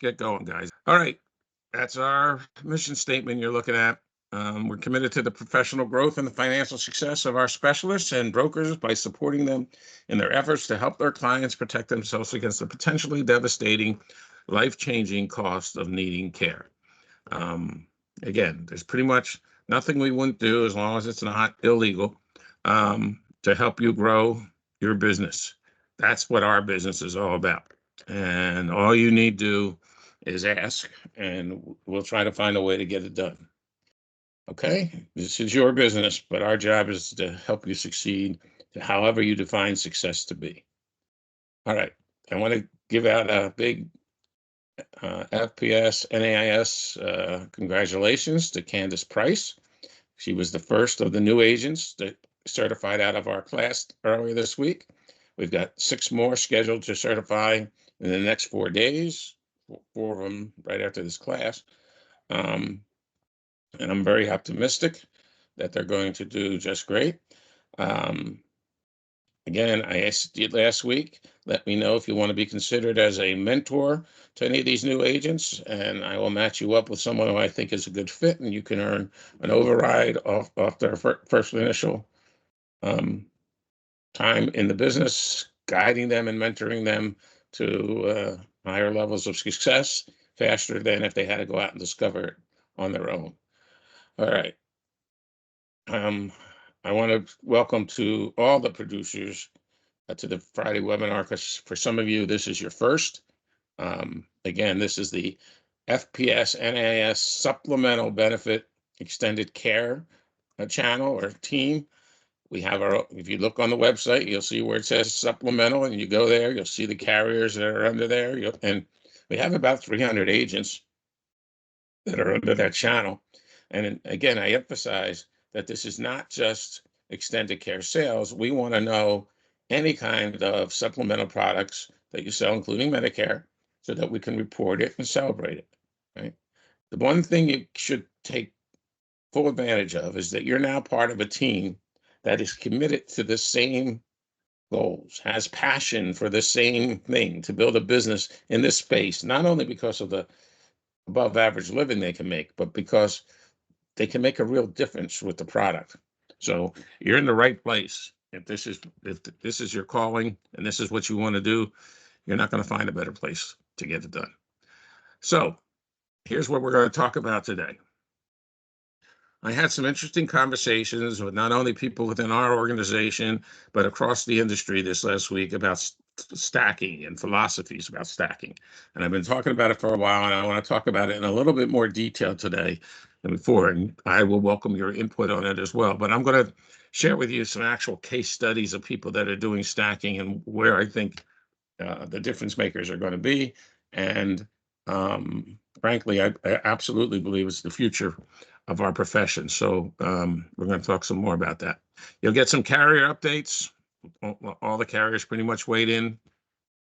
get going, guys. All right, that's our mission statement you're looking at. We're committed to the professional growth and the financial success of our specialists and brokers by supporting them in their efforts to help their clients protect themselves against the potentially devastating, life-changing cost of needing care. Again, there's pretty much nothing we wouldn't do as long as it's not illegal to help you grow your business. That's what our business is all about. And all you need to do is ask, and we'll try to find a way to get it done. Okay, this is your business, but our job is to help you succeed, however you define success to be. All right, I want to give out a big FPS NAIS congratulations to Candace Price. She was the first of the new agents that certified out of our class earlier this week. We've got 6 more scheduled to certify in the next 4 days, 4 of them right after this class. And I'm very optimistic that they're going to do just great. Again, I asked you last week, let me know if you want to be considered as a mentor to any of these new agents, and I will match you up with someone who I think is a good fit, and you can earn an override off their first initial time in the business, guiding them and mentoring them to higher levels of success faster than if they had to go out and discover it on their own. All right. I want to welcome to all the producers to the Friday webinar, because for some of you, this is your first. Again, this is the FPS NAS Supplemental Benefit Extended Care channel or team. We have our, if you look on the website, you'll see where it says supplemental, and you go there, you'll see the carriers that are under there. And we have about 300 agents that are under that channel. And again, I emphasize that this is not just extended care sales. We want to know any kind of supplemental products that you sell, including Medicare, so that we can report it and celebrate it, right? The one thing you should take full advantage of is that you're now part of a team that is committed to the same goals, has passion for the same thing, to build a business in this space, not only because of the above average living they can make, but because they can make a real difference with the product. So you're in the right place. If this is your calling and this is what you want to do, you're not going to find a better place to get it done. So here's what we're going to talk about today. I had some interesting conversations with not only people within our organization, but across the industry this last week about stacking and philosophies about stacking. And I've been talking about it for a while, and I want to talk about it in a little bit more detail today than before. And I will welcome your input on it as well. But I'm going to share with you some actual case studies of people that are doing stacking and where I think the difference makers are going to be. And frankly, I absolutely believe it's the future of our profession. So we're going to talk some more about that. You'll get some carrier updates. All the carriers pretty much weighed in.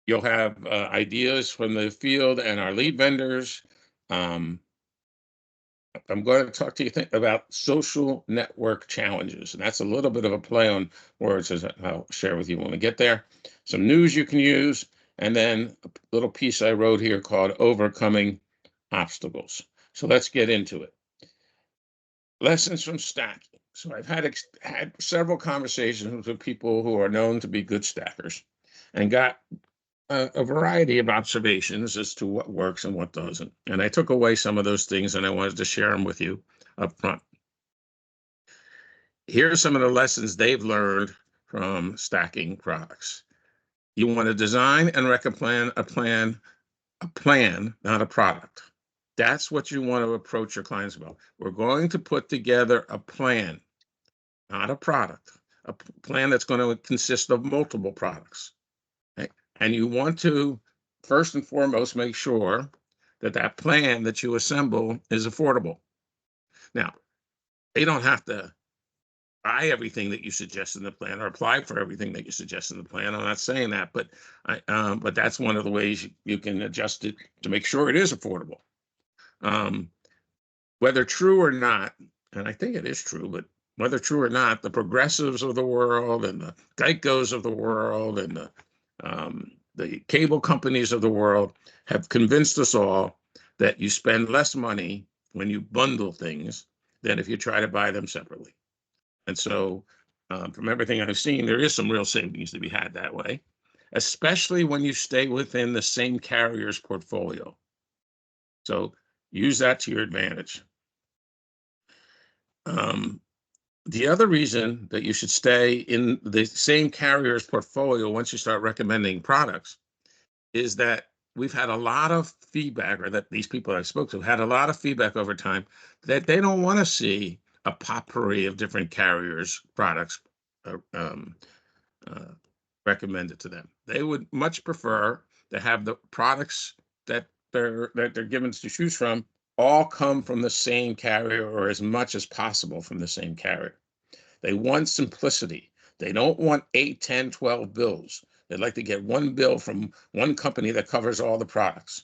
You'll have ideas from the field and our lead vendors. I'm going to talk to you about social network challenges, and that's a little bit of a play on words, as I'll share with you when we get there. Some news you can use, and then a little piece I wrote here called Overcoming Obstacles. So let's get into it. Lessons from stacking. So I've had several conversations with people who are known to be good stackers and got a variety of observations as to what works and what doesn't. And I took away some of those things and I wanted to share them with you up front. Here are some of the lessons they've learned from stacking products. You want to design and recommend a plan, not a product. That's what you want to approach your clients about. We're going to put together a plan, not a product, a plan that's going to consist of multiple products. Okay? And you want to, first and foremost, make sure that that plan that you assemble is affordable. Now, they don't have to buy everything that you suggest in the plan or apply for everything that you suggest in the plan. I'm not saying that, but that's one of the ways you can adjust it to make sure it is affordable. Whether true or not, and I think it is true, but whether true or not, the Progressives of the world and the Geicos of the world and the the cable companies of the world have convinced us all that you spend less money when you bundle things than if you try to buy them separately. And so, from everything I've seen, there is some real savings to be had that way, especially when you stay within the same carrier's portfolio. So use that to your advantage. The other reason that you should stay in the same carrier's portfolio once you start recommending products is that we've had a lot of feedback, or that these people I spoke to had a lot of feedback over time, that they don't want to see a potpourri of different carriers' products recommended to them. They would much prefer to have the products that they're given to choose from all come from the same carrier, or as much as possible from the same carrier. They want simplicity. They don't want 8, 10, 12 bills. They'd like to get one bill from one company that covers all the products.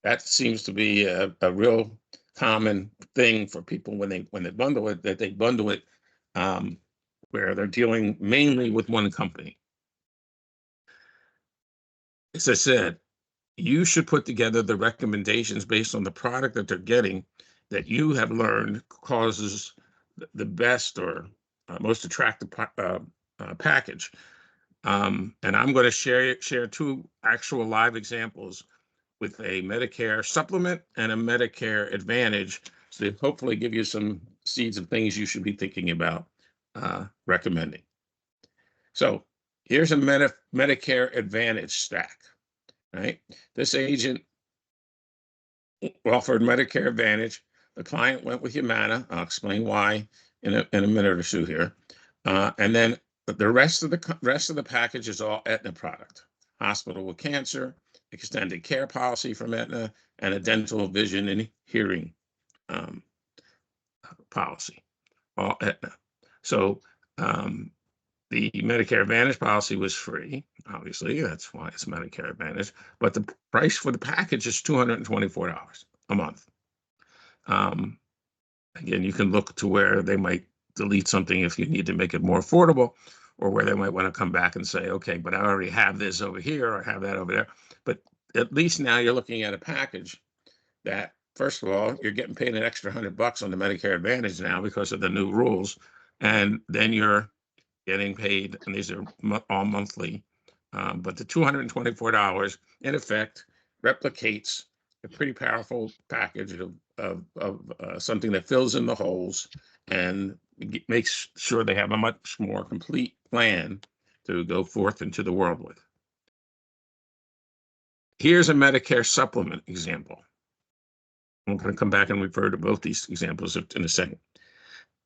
That seems to be a real common thing for people when they bundle it, that they bundle it where they're dealing mainly with one company. As I said, you should put together the recommendations based on the product that they're getting, that you have learned causes the best or most attractive package. And I'm going to share two actual live examples with a Medicare supplement and a Medicare Advantage, to hopefully give you some seeds of things you should be thinking about recommending. So here's a Medicare Advantage stack, right? This agent offered Medicare Advantage. The client went with Humana. I'll explain why in a minute or two here. And then the rest of the package is all Aetna product: hospital with cancer, extended care policy from Aetna, and a dental, vision, and hearing policy, all Aetna. So the Medicare Advantage policy was free. Obviously, that's why it's Medicare Advantage. But the price for the package is $224 a month. Again, you can look to where they might delete something if you need to make it more affordable, or where they might want to come back and say, okay, but I already have this over here, or have that over there. But at least now you're looking at a package that, first of all, you're getting paid an extra $100 on the Medicare Advantage now because of the new rules. And then you're getting paid, and these are all monthly. But the $224 in effect replicates a pretty powerful package of something that fills in the holes and makes sure they have a much more complete plan to go forth into the world with. Here's a Medicare supplement example. I'm going to come back and refer to both these examples in a second.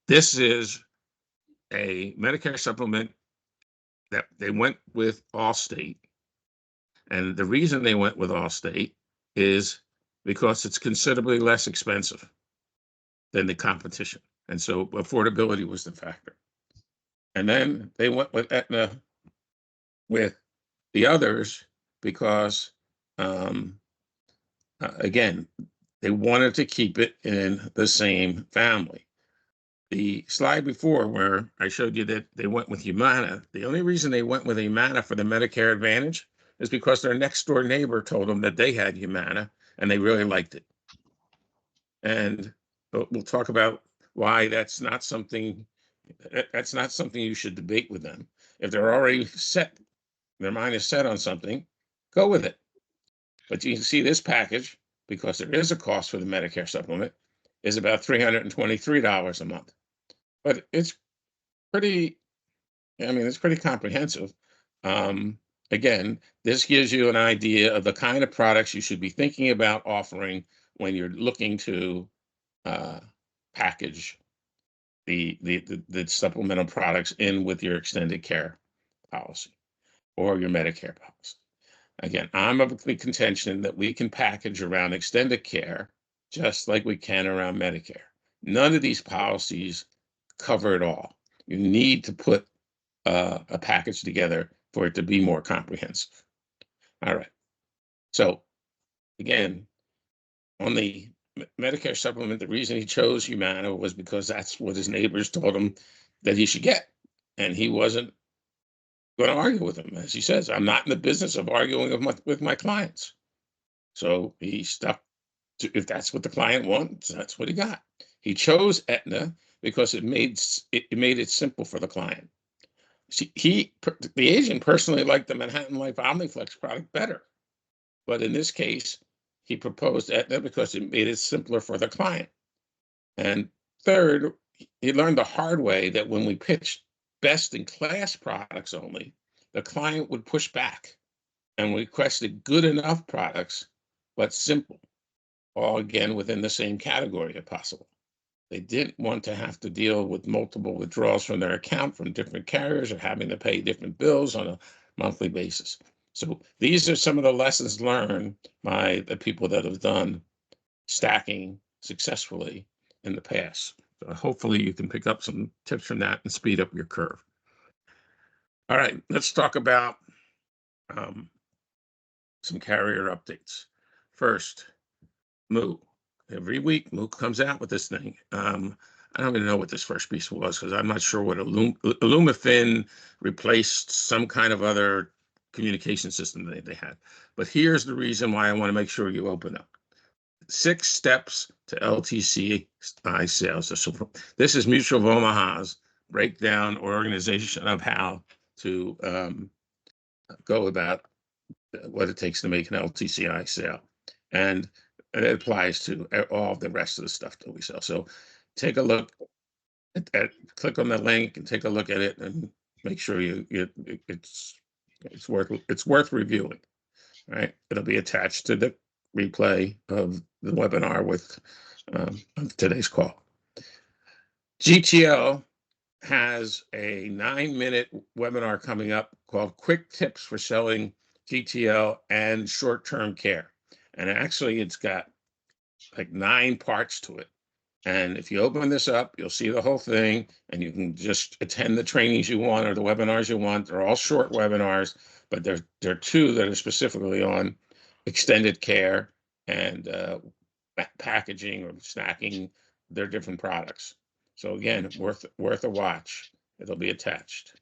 This is a Medicare supplement that they went with Allstate. And the reason they went with Allstate is because it's considerably less expensive than the competition. And so affordability was the factor. And then they went with Aetna with the others because, again, they wanted to keep it in the same family. The slide before, where I showed you that they went with Humana, the only reason they went with Humana for the Medicare Advantage is because their next door neighbor told them that they had Humana and they really liked it. And we'll talk about why that's not something you should debate with them. If they're already set, their mind is set on something, go with it. But you can see this package, because there is a cost for the Medicare supplement, is about $323 a month. But it's pretty comprehensive. Again, this gives you an idea of the kind of products you should be thinking about offering when you're looking to package the supplemental products in with your extended care policy or your Medicare policy. Again, I'm of the contention that we can package around extended care just like we can around Medicare. None of these policies cover it all. You need to put a package together for it to be more comprehensive. All right. So again, on the Medicare supplement, the reason he chose Humana was because that's what his neighbors told him that he should get. And he wasn't going to argue with him. As he says, I'm not in the business of arguing with my clients. So he stuck to, if that's what the client wants, that's what he got. He chose Aetna because it made it simple for the client. The agent personally liked the Manhattan Life OmniFlex product better, but in this case, he proposed Aetna because it made it simpler for the client. And third, he learned the hard way that when we pitched best-in-class products only, the client would push back and requested good enough products, but simple, all again within the same category if possible. They didn't want to have to deal with multiple withdrawals from their account from different carriers or having to pay different bills on a monthly basis. So these are some of the lessons learned by the people that have done stacking successfully in the past. So hopefully you can pick up some tips from that and speed up your curve. All right, let's talk about some carrier updates. First, Moo. Every week, Moo comes out with this thing. I don't even know what this first piece was because I'm not sure what Illumifin replaced some kind of other communication system that they had. But here's the reason why I want to make sure you open up. 6 steps to LTCI sales. So this is Mutual of Omaha's breakdown or organization of how to go about what it takes to make an LTCI sale. And it applies to all the rest of the stuff that we sell. So take a look at click on the link and take a look at it and make sure it's worth reviewing. Right? It'll be attached to the replay of the webinar with today's call. GTL has a 9-minute webinar coming up called Quick Tips for Selling GTL and Short-Term Care. And actually, it's got like 9 parts to it. And if you open this up, you'll see the whole thing, and you can just attend the trainings you want or the webinars you want. They're all short webinars, but there are 2 that are specifically on extended care and packaging or snacking their different products. So again, worth a watch. It'll be attached.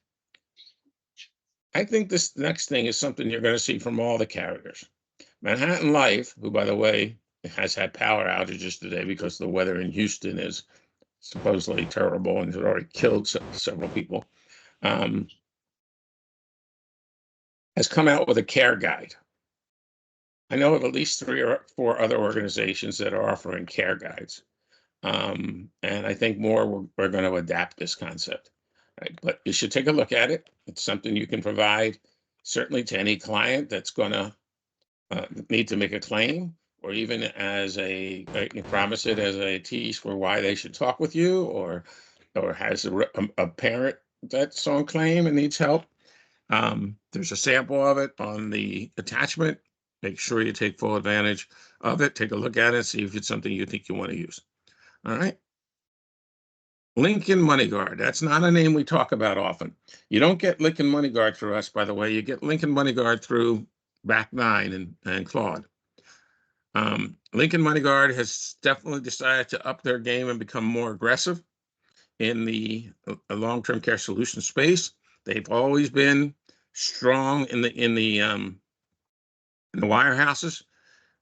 I think this next thing is something you're going to see from all the carriers. Manhattan Life, who, by the way, has had power outages today because the weather in Houston is supposedly terrible and has already killed several people, has come out with a care guide. I know of at least 3 or 4 other organizations that are offering care guides. And I think more we're going to adapt this concept. Right? But you should take a look at it. It's something you can provide certainly to any client that's going to need to make a claim, or even as you promise it as a tease for why they should talk with you, or has a parent that's on claim and needs help. There's a sample of it on the attachment. Make sure you take full advantage of it. Take a look at it, see if it's something you think you want to use. All right. Lincoln Money Guard. That's not a name we talk about often. You don't get Lincoln Money Guard through us, by the way. You get Lincoln Money Guard through Back9 and Claude. Lincoln Money Guard has definitely decided to up their game and become more aggressive in the long-term care solution space. They've always been strong in the wirehouses.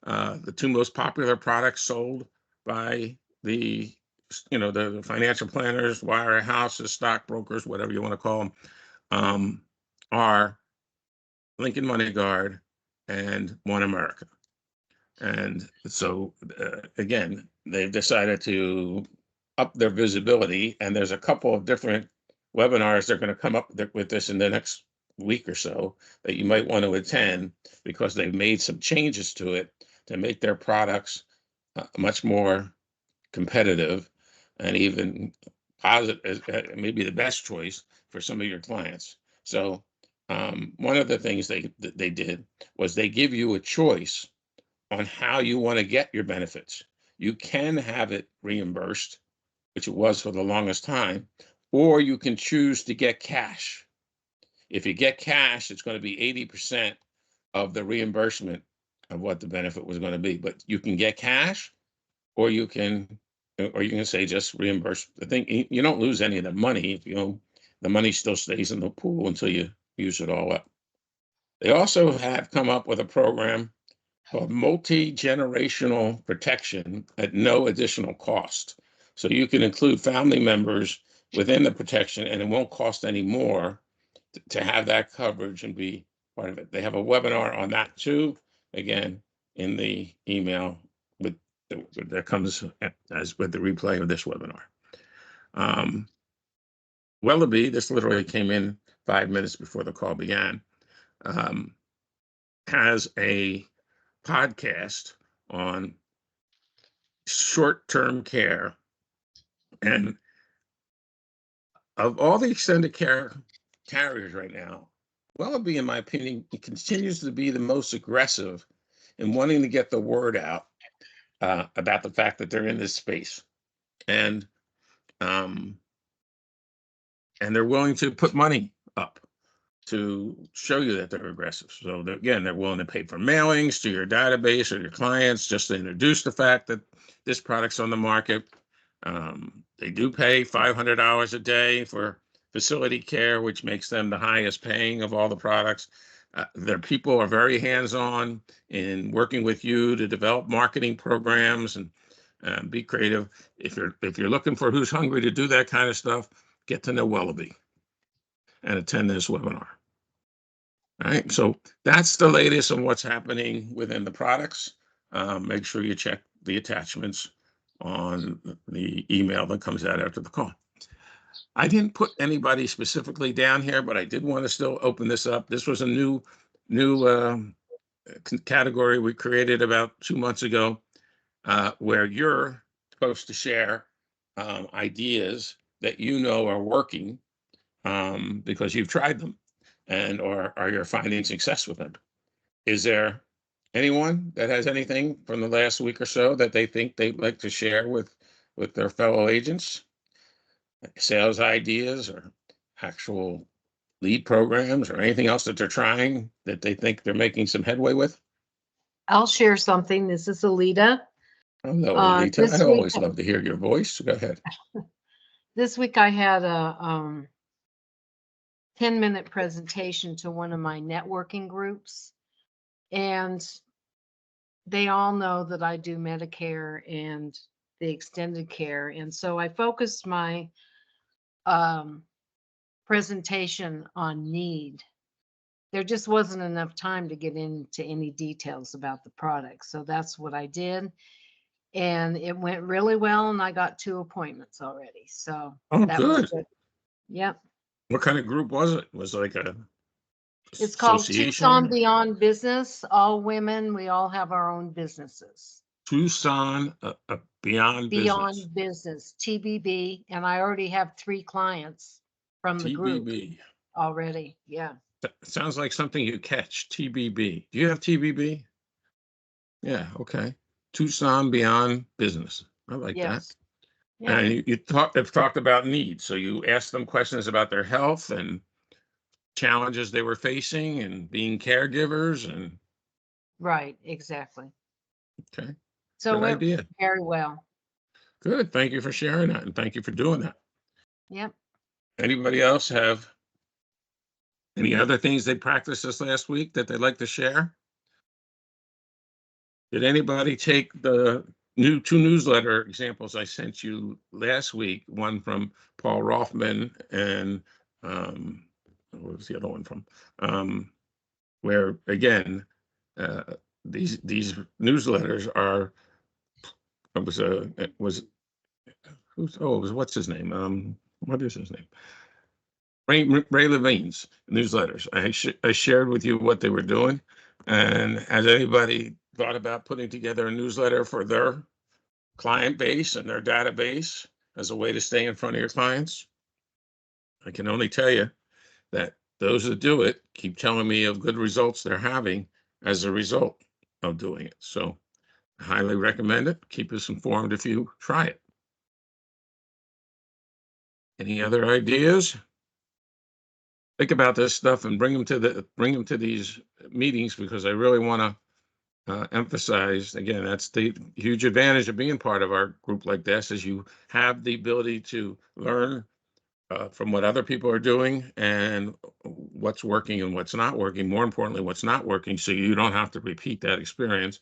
The 2 most popular products sold by the financial planners, wirehouses, stockbrokers, whatever you want to call them, are Lincoln Money Guard and One America. And so, again, they've decided to up their visibility, and there's a couple of different webinars they're going to come up with this in the next week or so that you might want to attend, because they've made some changes to it to make their products much more competitive and even positive, maybe the best choice for some of your clients. So one of the things they did was they give you a choice on how you want to get your benefits. You can have it reimbursed, which it was for the longest time, or you can choose to get cash. If you get cash, it's going to be 80% of the reimbursement of what the benefit was going to be. But you can get cash, or you can say just reimburse the thing. You don't lose any of the money. The money still stays in the pool until you use it all up. They also have come up with a program called multi-generational protection at no additional cost. So you can include family members within the protection, and it won't cost any more to have that coverage and be part of it. They have a webinar on that too, again, in the email with that comes as with the replay of this webinar. Wellaby, this literally came in 5 minutes before the call began, has a podcast on short-term care. And of all the extended care carriers right now, Wellaby, in my opinion, continues to be the most aggressive in wanting to get the word out about the fact that they're in this space. And they're willing to put money up to show you that they're aggressive. So again, they're willing to pay for mailings to your database or your clients just to introduce the fact that this product's on the market. They do pay $500 a day for facility care, which makes them the highest paying of all the products. Their people are very hands-on in working with you to develop marketing programs and be creative. If you're looking for who's hungry to do that kind of stuff, get to know Wellaby and attend this webinar. All right, so that's the latest on what's happening within the products. Make sure you check the attachments on the email that comes out after the call. I didn't put anybody specifically down here, but I did want to still open this up. This was a new category we created about 2 months ago, where you're supposed to share ideas that you know are working because you've tried them and or are you finding success with them. Is there anyone that has anything from the last week or so that they think they'd like to share with their fellow agents? Sales ideas or actual lead programs or anything else that they're trying that they think they're making some headway with? I'll share something. This is Alita. Hello, Alita. I always love to hear your voice. Go ahead. This week I had a 10-minute presentation to one of my networking groups, and they all know that I do Medicare and the extended care, and so I focused my presentation on need. There just wasn't enough time to get into any details about the product, so that's what I did, and it went really well, and I got 2 appointments already, so that was good. Yep. What kind of group was it? Was it like a It's called Tucson Beyond Business. All women, we all have our own businesses. Tucson Beyond Business, TBB, and I already have 3 clients from the group already. Yeah. That sounds like something you catch, TBB. Do you have TBB? Yeah, okay. Tucson Beyond Business. I like that. Yeah. And you have talked about needs. So you asked them questions about their health and challenges they were facing and being caregivers and. Right, exactly. Okay. So it went very well. Good. Thank you for sharing that and thank you for doing that. Yep. Anybody else have any other things they practiced this last week that they'd like to share? Did anybody take the 2 newsletter examples I sent you last week? One from Paul Rothman and what was the other one from? Where again, these newsletters are. It was what's his name? What is his name? Ray Levine's newsletters. I shared with you what they were doing, and has anybody thought about putting together a newsletter for their client base and their database as a way to stay in front of your clients? I can only tell you that those that do it keep telling me of good results they're having as a result of doing it. So I highly recommend it. Keep us informed if you try it. Any other ideas? Think about this stuff and bring them to these meetings, because I really want to emphasize, again, that's the huge advantage of being part of our group like this, is you have the ability to learn from what other people are doing and what's working and what's not working. More importantly, what's not working, so you don't have to repeat that experience.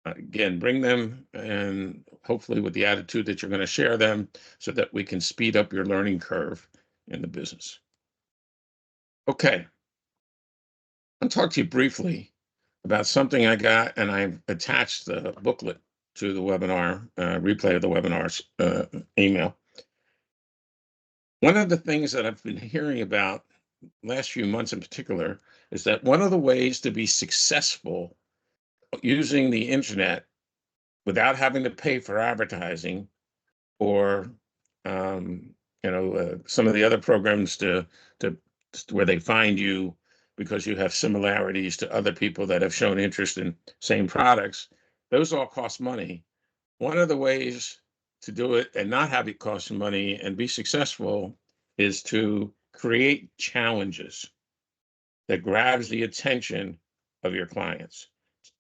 Again, bring them, and hopefully with the attitude that you're going to share them, so that we can speed up your learning curve in the business. Okay, I'll talk to you briefly about something I got, and I've attached the booklet to the webinar, replay of the webinar's email. One of the things that I've been hearing about last few months in particular is that one of the ways to be successful using the internet without having to pay for advertising or some of the other programs to where they find you because you have similarities to other people that have shown interest in same products, those all cost money. One of the ways to do it and not have it cost you money and be successful is to create challenges that grabs the attention of your clients.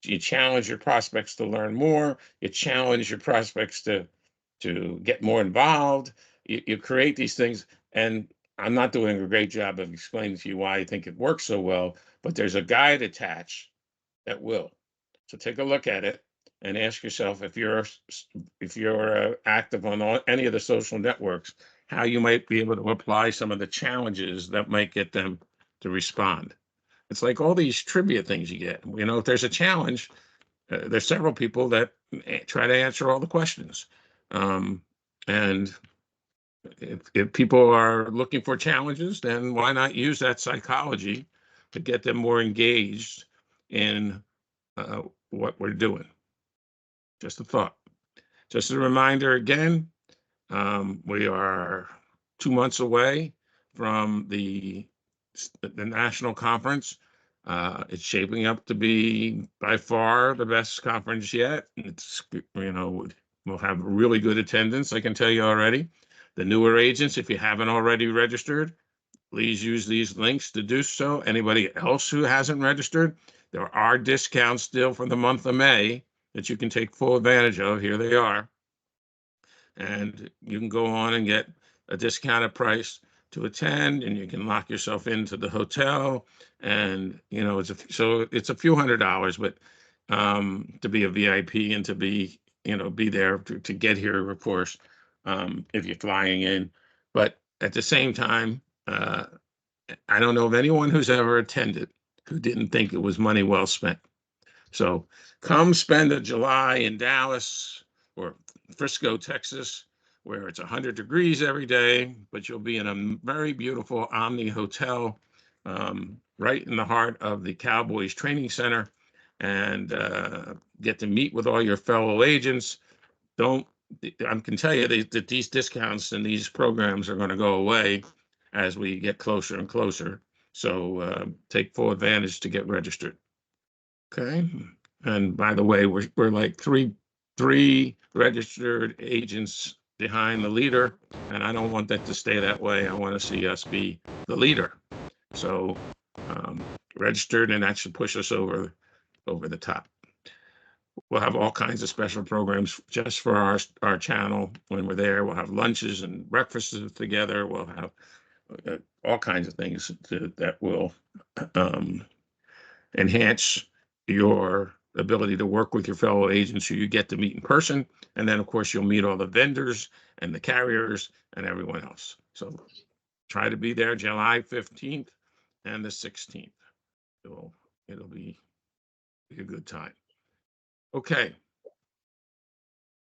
You challenge your prospects to learn more. You challenge your prospects to get more involved. You create these things, and I'm not doing a great job of explaining to you why I think it works so well, but there's a guide attached that will. So take a look at it and ask yourself, if you're active on any of the social networks, how you might be able to apply some of the challenges that might get them to respond. It's like all these trivia things you get. If there's a challenge, there's several people that try to answer all the questions. And if people are looking for challenges, then why not use that psychology to get them more engaged in what we're doing? Just a thought. Just a reminder again, we are 2 months away from the national conference. It's shaping up to be by far the best conference yet. We'll have really good attendance, I can tell you already. The newer agents, if you haven't already registered, please use these links to do so. Anybody else who hasn't registered, there are discounts still for the month of May that you can take full advantage of. Here they are. And you can go on and get a discounted price to attend, and you can lock yourself into the hotel. And it's a few $100s, but to be a VIP and to be there to get here, of course, if you're flying in. But at the same time, I don't know of anyone who's ever attended who didn't think it was money well spent. So come spend a July in Dallas or Frisco, Texas, where it's 100 degrees every day, but you'll be in a very beautiful Omni hotel right in the heart of the Cowboys Training Center, and get to meet with all your fellow agents. I can tell you that these discounts and these programs are going to go away as we get closer and closer. So take full advantage to get registered. Okay. And by the way, we're like three registered agents behind the leader, and I don't want that to stay that way. I want to see us be the leader. So registered, and that should push us over the top. We'll have all kinds of special programs just for our channel when we're there. We'll have lunches and breakfasts together. We'll have all kinds of things that will enhance your ability to work with your fellow agents who you get to meet in person. And then, of course, you'll meet all the vendors and the carriers and everyone else. So try to be there July 15th and the 16th. It'll be a good time. Okay.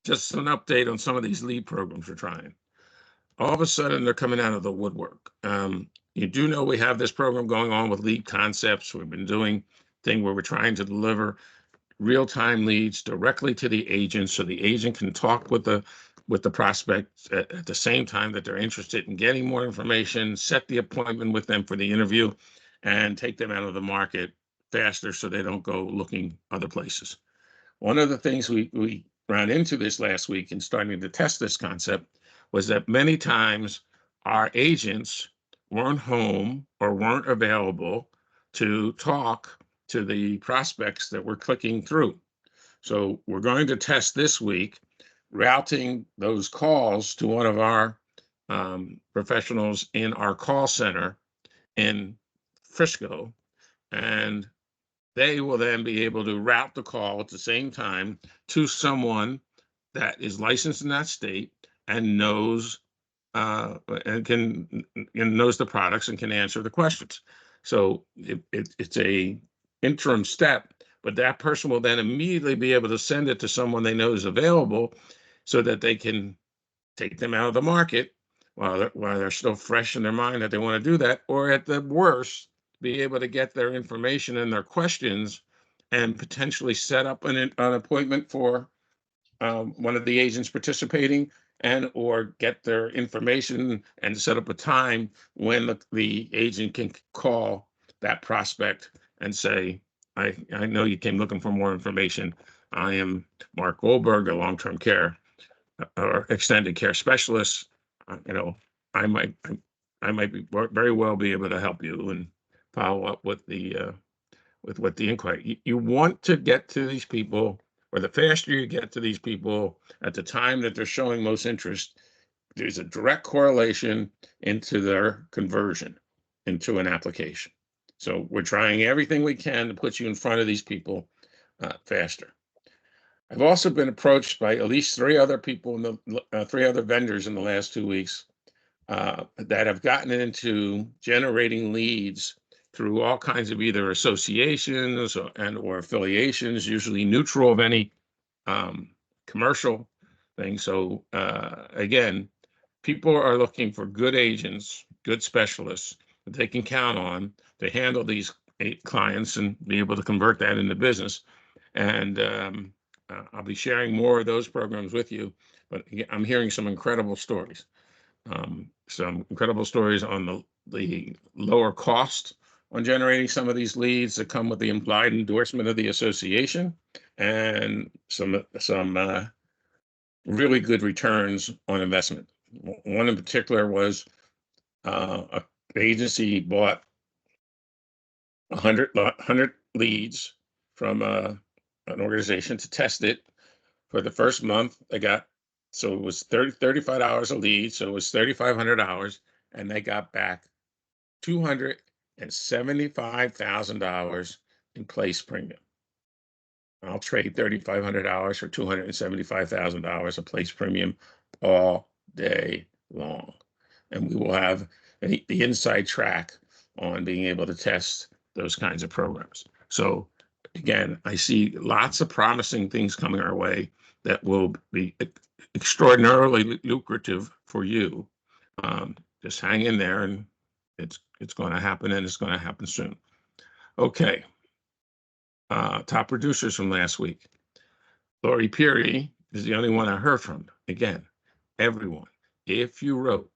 Just an update on some of these lead programs we're trying. All of a sudden, they're coming out of the woodwork. You do know we have this program going on with Lead Concepts. We've been doing thing where we're trying to deliver real-time leads directly to the agent, so the agent can talk with the prospect at the same time that they're interested in getting more information, set the appointment with them for the interview, and take them out of the market faster so they don't go looking other places. One of the things we ran into this last week in starting to test this concept was that many times our agents weren't home or weren't available to talk to the prospects that we're clicking through. So we're going to test this week routing those calls to one of our professionals in our call center in Frisco, and they will then be able to route the call at the same time to someone that is licensed in that state and knows and knows the products and can answer the questions. So it's a interim step, but that person will then immediately be able to send it to someone they know is available, so that they can take them out of the market while they're still fresh in their mind that they want to do that, or at the worst, be able to get their information and their questions and potentially set up an appointment for one of the agents participating, and or get their information and set up a time when the agent can call that prospect and say, I know you came looking for more information. I am Mark Goldberg, a long-term care or extended care specialist. You know, I might very well be able to help you and follow up with what the inquiry. You want to get to these people, or the faster you get to these people at the time that they're showing most interest, there's a direct correlation into their conversion into an application. So we're trying everything we can to put you in front of these people faster. I've also been approached by at least three other people in the three other vendors in the last 2 weeks that have gotten into generating leads through all kinds of either associations or affiliations, usually neutral of any commercial thing. So again, people are looking for good agents, good specialists that they can count on to handle these clients and be able to convert that into business. And I'll be sharing more of those programs with you, but I'm hearing some incredible stories. Some incredible stories on the lower cost on generating some of these leads that come with the implied endorsement of the association, and some really good returns on investment. One in particular was an agency bought 100 leads from an organization to test it. For the first month, so it was $35 a lead, so it was $3,500, and they got back $275,000 in place premium. I'll trade $3,500 for $275,000 of place premium all day long. And we will have the inside track on being able to test those kinds of programs. So again, I see lots of promising things coming our way that will be extraordinarily lucrative for you. Just hang in there, and it's going to happen, and it's going to happen soon. Okay. Top producers from last week. Lori Peary is the only one I heard from. Again, everyone, if you wrote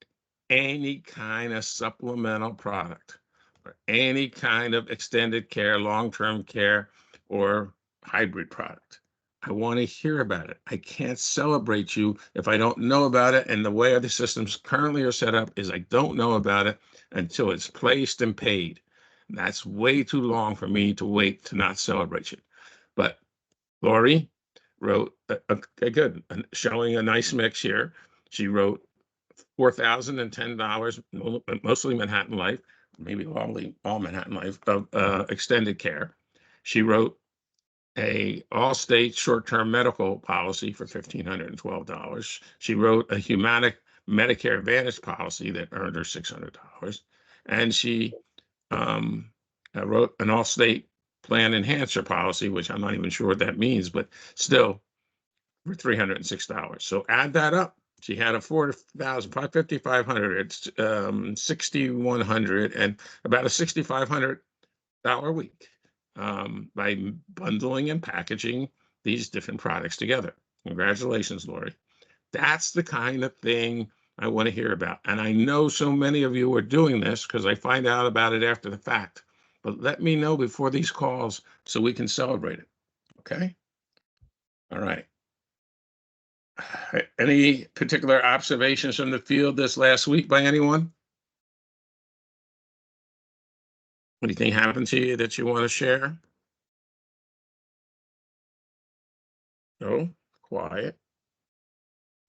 any kind of supplemental product or any kind of extended care, long-term care, or hybrid product, I want to hear about it. I can't celebrate you if I don't know about it. And the way the systems currently are set up is I don't know about it until it's placed and paid. And that's way too long for me to wait to not celebrate you. But Lori wrote good, showing a nice mix here. She wrote $4,010, mostly Manhattan Life, maybe all Manhattan Life, of extended care. She wrote a all-state short-term medical policy for $1,512. She wrote a Humana Medicare Advantage policy that earned her $600, and she wrote an all-state plan enhancer policy, which I'm not even sure what that means, but still for $306. So add that up. She had a $5,500, it's $6,100, and about a $6,500 a week by bundling and packaging these different products together. Congratulations, Lori. That's the kind of thing I want to hear about. And I know so many of you are doing this because I find out about it after the fact. But let me know before these calls so we can celebrate it. Okay? All right. Any particular observations from the field this last week by anyone? Anything happened to you that you want to share? No? Quiet.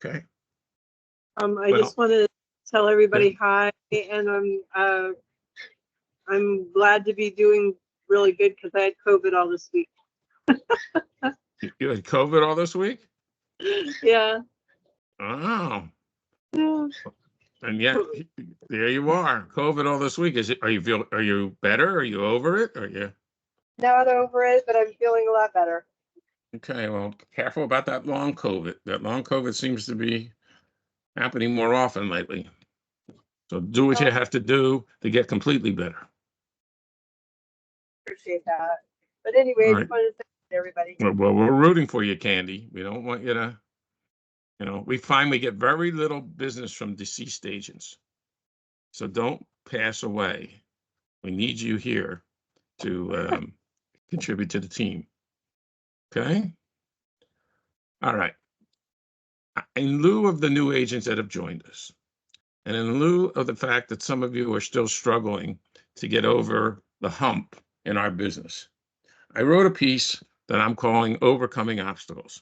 Okay. I Well, just wanted to tell everybody hi, and I'm glad to be doing really good because I had COVID all this week. You had COVID all this week? Yeah. Oh, Yeah. and yet there you are, COVID all this week. Are you better? Are you over it? Are you? Not over it, but I'm feeling a lot better. Okay, well, careful about that long COVID. That long COVID seems to be happening more often lately. So do what you have to do to get completely better. Appreciate that. But anyway, All I right. just wanted to thank everybody. Well, we're rooting for you, Candy. We don't want you to, we find we get very little business from deceased agents. So don't pass away. We need you here to contribute to the team. Okay? All right. In lieu of the new agents that have joined us, and in lieu of the fact that some of you are still struggling to get over the hump in our business, I wrote a piece that I'm calling Overcoming Obstacles.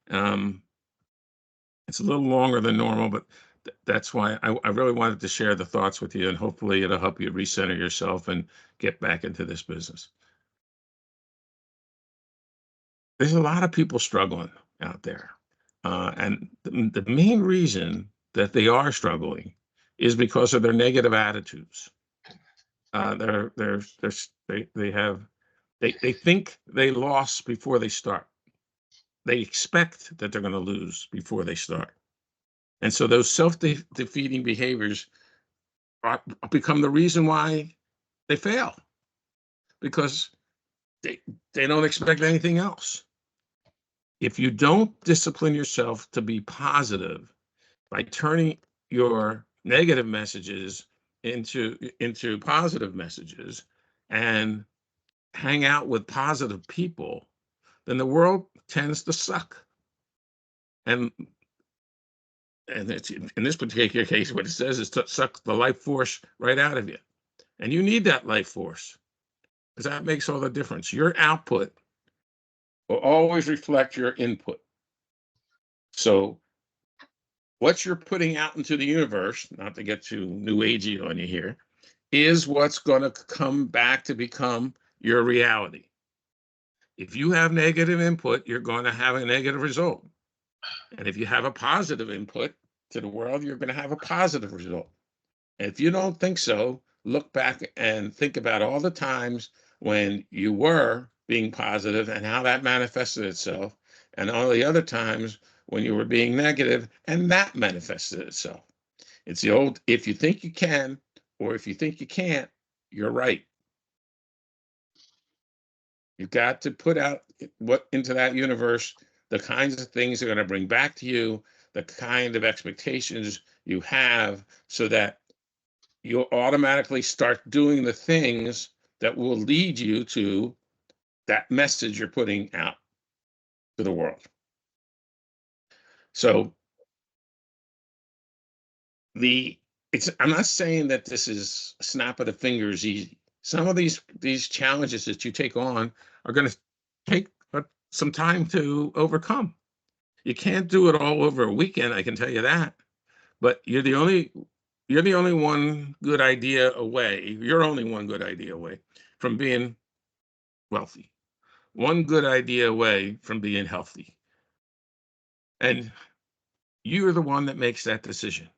It's a little longer than normal, but that's why I really wanted to share the thoughts with you, and hopefully it'll help you recenter yourself and get back into this business. There's a lot of people struggling out there. And the main reason that they are struggling is because of their negative attitudes. They think they lost before they start. They expect that they're going to lose before they start. And so those self-defeating behaviors become the reason why they fail, because they don't expect anything else. If you don't discipline yourself to be positive by turning your negative messages into positive messages and hang out with positive people, then the world tends to suck. And it's, in this particular case, what it says is to suck the life force right out of you. And you need that life force, because that makes all the difference. Your output will always reflect your input. So what you're putting out into the universe, not to get too new agey on you here, is what's going to come back to become your reality. If you have negative input, you're going to have a negative result. And if you have a positive input to the world, you're going to have a positive result. And if you don't think so, look back and think about all the times when you were being positive and how that manifested itself, and all the other times when you were being negative and that manifested itself. It's the old, if you think you can, or if you think you can't, you're right. You've got to put out what into that universe, the kinds of things they're going to bring back to you, the kind of expectations you have, so that you'll automatically start doing the things that will lead you to that message you're putting out to the world. So I'm not saying that this is a snap of the fingers easy. Some of these challenges that you take on are going to take some time to overcome. You can't do it all over a weekend, I can tell you that. But you're the only one good idea away. You're only one good idea away from being wealthy. One good idea away from being healthy. And you're the one that makes that decision.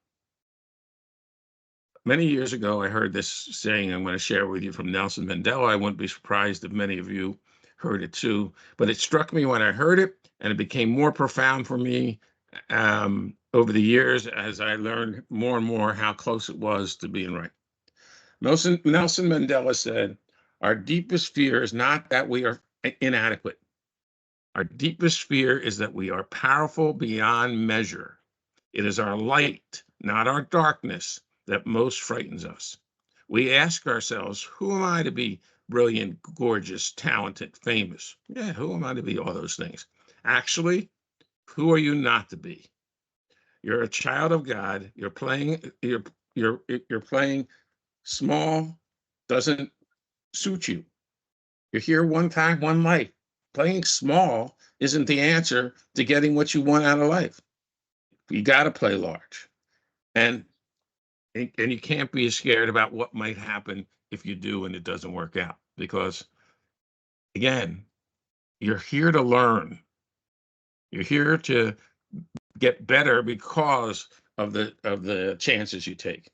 Many years ago, I heard this saying I'm going to share with you from Nelson Mandela. I wouldn't be surprised if many of you heard it too, but it struck me when I heard it, and it became more profound for me over the years as I learned more and more how close it was to being right. Nelson Mandela said, "Our deepest fear is not that we are inadequate. Our deepest fear is that we are powerful beyond measure. It is our light, not our darkness, that most frightens us. We ask ourselves, who am I to be brilliant, gorgeous, talented, famous? Yeah, who am I to be all those things? Actually, who are you not to be? You're a child of God. You're playing small, doesn't suit you. You're here one time, one life. Playing small isn't the answer to getting what you want out of life. You got to play large. And you can't be scared about what might happen if you do and it doesn't work out, because again, you're here to learn. You're here to get better because of the chances you take.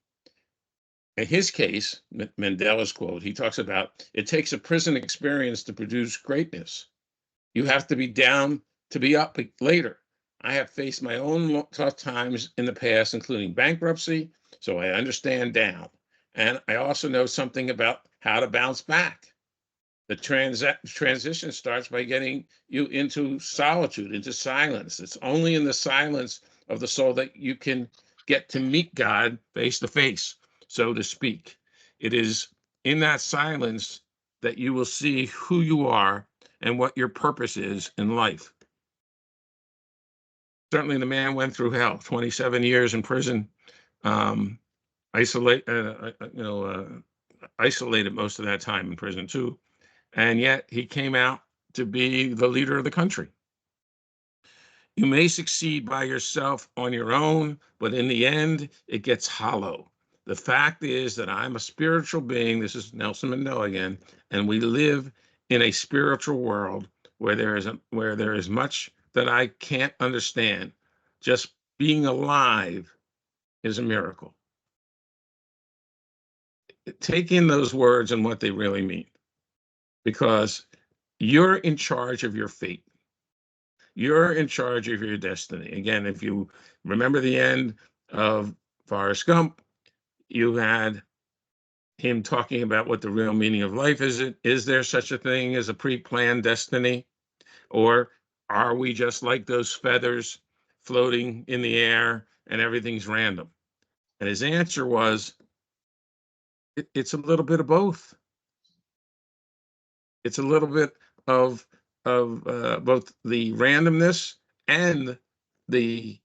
In his case, Mandela's quote, he talks about it takes a prison experience to produce greatness. You have to be down to be up later. I have faced my own tough times in the past, including bankruptcy, so I understand down. And I also know something about how to bounce back. The transition starts by getting you into solitude, into silence. It's only in the silence of the soul that you can get to meet God face to face, so to speak. It is in that silence that you will see who you are and what your purpose is in life. Certainly, the man went through hell, 27 years in prison, isolated most of that time in prison too. And yet he came out to be the leader of the country. You may succeed by yourself on your own, but in the end, it gets hollow. The fact is that I'm a spiritual being. This is Nelson Mandela again, and we live in a spiritual world where there is much that I can't understand. Just being alive is a miracle. Take in those words and what they really mean, because you're in charge of your fate. You're in charge of your destiny. Again, if you remember the end of Forrest Gump, you had him talking about what the real meaning of life is. Is there such a thing as a pre-planned destiny? Or are we just like those feathers floating in the air and everything's random? And his answer was, it's a little bit of both. It's a little bit of both the randomness and the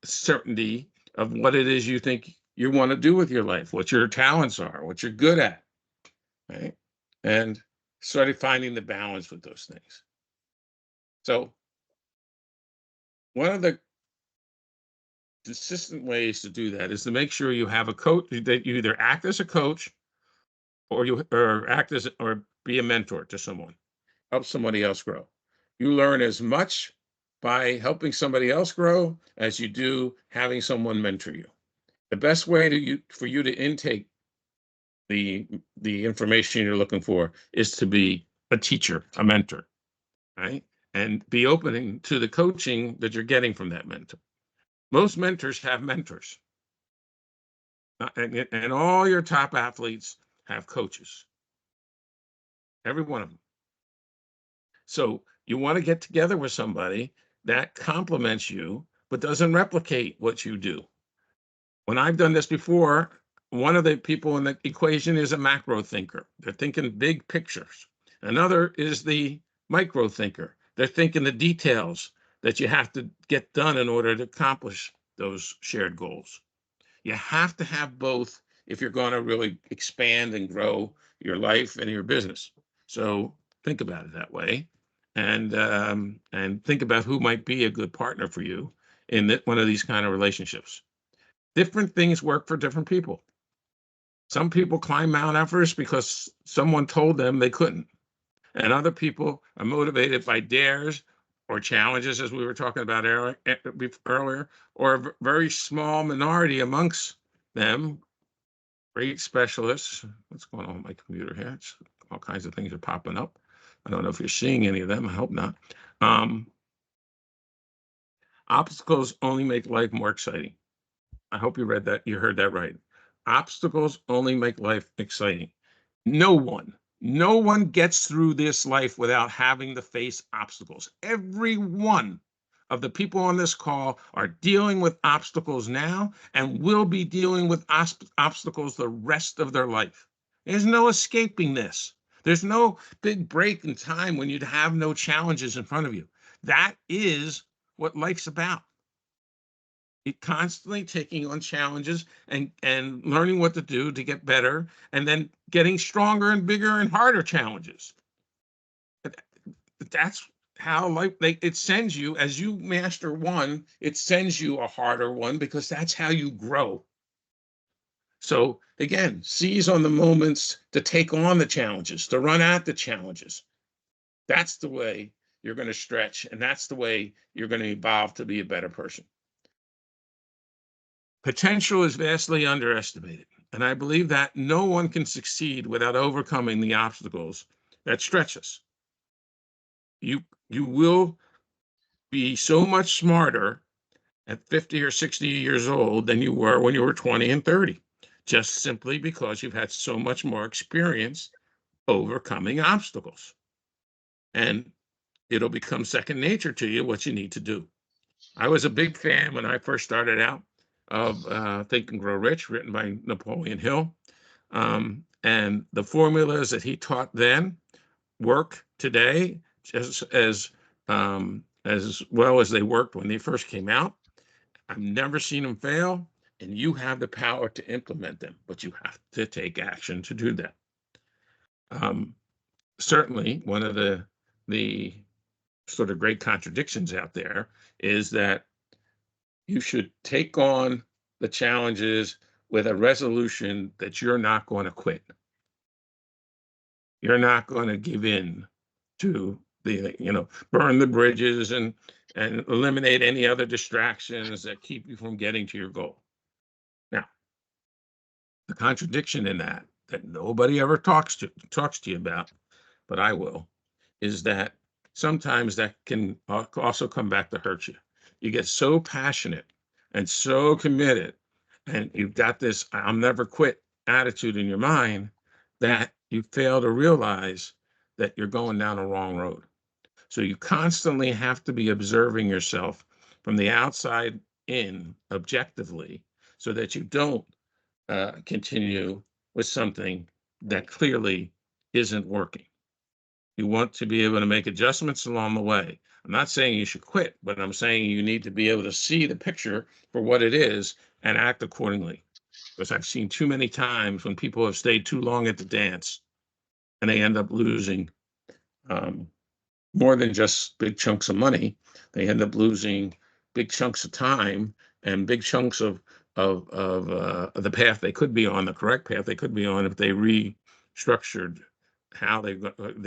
certainty of what it is you think you want to do with your life, what your talents are, what you're good at, right? And started finding the balance with those things. So one of the consistent ways to do that is to make sure you have a coach, that you either act as a coach or act as or be a mentor to someone. Help somebody else grow. You learn as much by helping somebody else grow as you do having someone mentor you. The best way for you to intake the information you're looking for is to be a teacher, a mentor, right? And be open to the coaching that you're getting from that mentor. Most mentors have mentors. And all your top athletes have coaches. Every one of them. So you want to get together with somebody that complements you, but doesn't replicate what you do. When I've done this before, one of the people in the equation is a macro thinker. They're thinking big pictures. Another is the micro thinker. They're thinking the details that you have to get done in order to accomplish those shared goals. You have to have both if you're going to really expand and grow your life and your business. So think about it that way, and think about who might be a good partner for you in one of these kind of relationships. Different things work for different people. Some people climb Mount Everest because someone told them they couldn't. And other people are motivated by dares or challenges, as we were talking about earlier, or a very small minority amongst them, great specialists. What's going on with my computer here? All kinds of things are popping up. I don't know if you're seeing any of them. I hope not. Obstacles only make life more exciting. I hope you read that. You heard that right. Obstacles only make life exciting. No one gets through this life without having to face obstacles. Every one of the people on this call are dealing with obstacles now and will be dealing with obstacles the rest of their life. There's no escaping this. There's no big break in time when you'd have no challenges in front of you. That is what life's about. It constantly taking on challenges and learning what to do to get better, and then getting stronger and bigger and harder challenges. That's how life, it sends you, as you master one, it sends you a harder one, because that's how you grow. So again, seize on the moments to take on the challenges, to run at the challenges. That's the way you're going to stretch, and that's the way you're going to evolve to be a better person. Potential is vastly underestimated, and I believe that no one can succeed without overcoming the obstacles that stretch us. You will be so much smarter at 50 or 60 years old than you were when you were 20 and 30, just simply because you've had so much more experience overcoming obstacles. And it'll become second nature to you what you need to do. I was a big fan when I first started out of Think and Grow Rich, written by Napoleon Hill. And the formulas that he taught then work today just as well as they worked when they first came out. I've never seen them fail, and you have the power to implement them, but you have to take action to do that. Certainly, one of the sort of great contradictions out there is that you should take on the challenges with a resolution that you're not going to quit. You're not going to give in to the, burn the bridges and eliminate any other distractions that keep you from getting to your goal. Now, the contradiction in that nobody ever talks to you about, but I will, is that sometimes that can also come back to hurt you. You get so passionate and so committed, and you've got this "I'll never quit" attitude in your mind, that you fail to realize that you're going down a wrong road. So you constantly have to be observing yourself from the outside in objectively, so that you don't continue with something that clearly isn't working. You want to be able to make adjustments along the way. I'm not saying you should quit, but I'm saying you need to be able to see the picture for what it is and act accordingly. Because I've seen too many times when people have stayed too long at the dance and they end up losing more than just big chunks of money. They end up losing big chunks of time and big chunks of the path they could be on, the correct path they could be on, if they restructured how they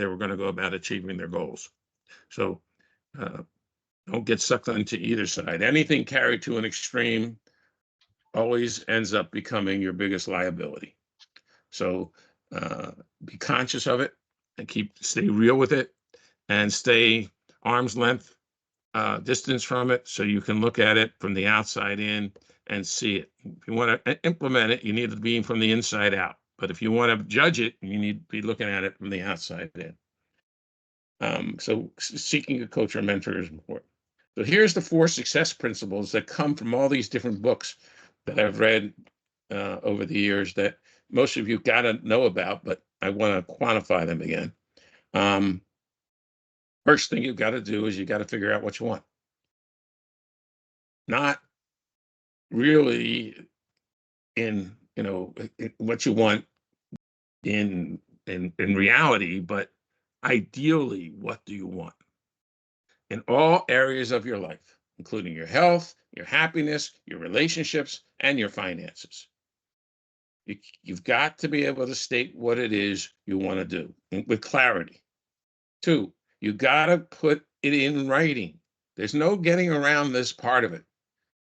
were going to go about achieving their goals. So don't get sucked into either side. Anything carried to an extreme always ends up becoming your biggest liability. So be conscious of it and stay real with it, and stay arm's length distance from it, so you can look at it from the outside in and see it. If you want to implement it, you need to be from the inside out. But if you want to judge it, you need to be looking at it from the outside in. So seeking a coach or mentor is important. So here's the 4 success principles that come from all these different books that I've read over the years, that most of you got to know about, but I want to quantify them again. First thing you've got to do is you got to figure out what you want. Not really in what you want in reality, but ideally, what do you want in all areas of your life, including your health, your happiness, your relationships, and your finances? You've got to be able to state what it is you want to do with clarity. 2, you got to put it in writing. There's no getting around this part of it.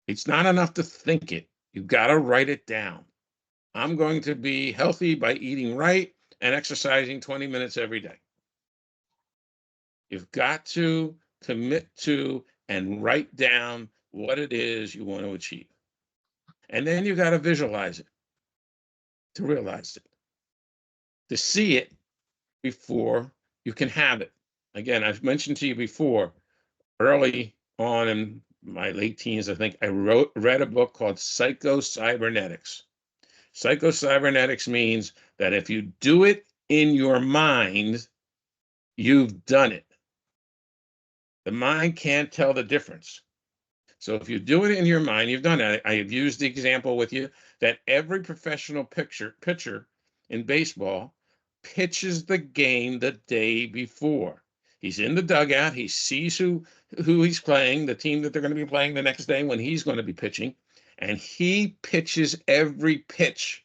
It's not enough to think it. You've got to write it down. I'm going to be healthy by eating right and exercising 20 minutes every day. You've got to commit to and write down what it is you want to achieve. And then you got to visualize it, to realize it, to see it before you can have it. Again, I've mentioned to you before, early on in my late teens, I think I read a book called Psycho-Cybernetics. Psycho-Cybernetics means that if you do it in your mind, you've done it. The mind can't tell the difference. So if you do it in your mind, you've done it. I have used the example with you that every professional pitcher in baseball pitches the game the day before. He's in the dugout. He sees who he's playing, the team that they're going to be playing the next day when he's going to be pitching, and he pitches every pitch,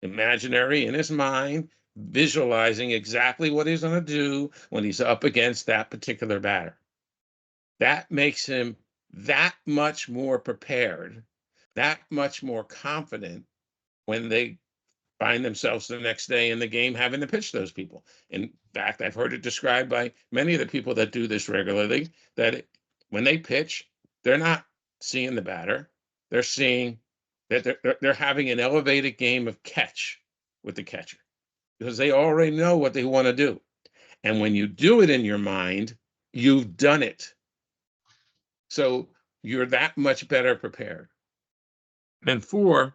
imaginary in his mind, visualizing exactly what he's going to do when he's up against that particular batter. That makes him that much more prepared, that much more confident when they find themselves the next day in the game having to pitch those people. In fact, I've heard it described by many of the people that do this regularly, that when they pitch, they're not seeing the batter. They're seeing that they're having an elevated game of catch with the catcher, because they already know what they want to do. And when you do it in your mind, you've done it. So you're that much better prepared. And 4,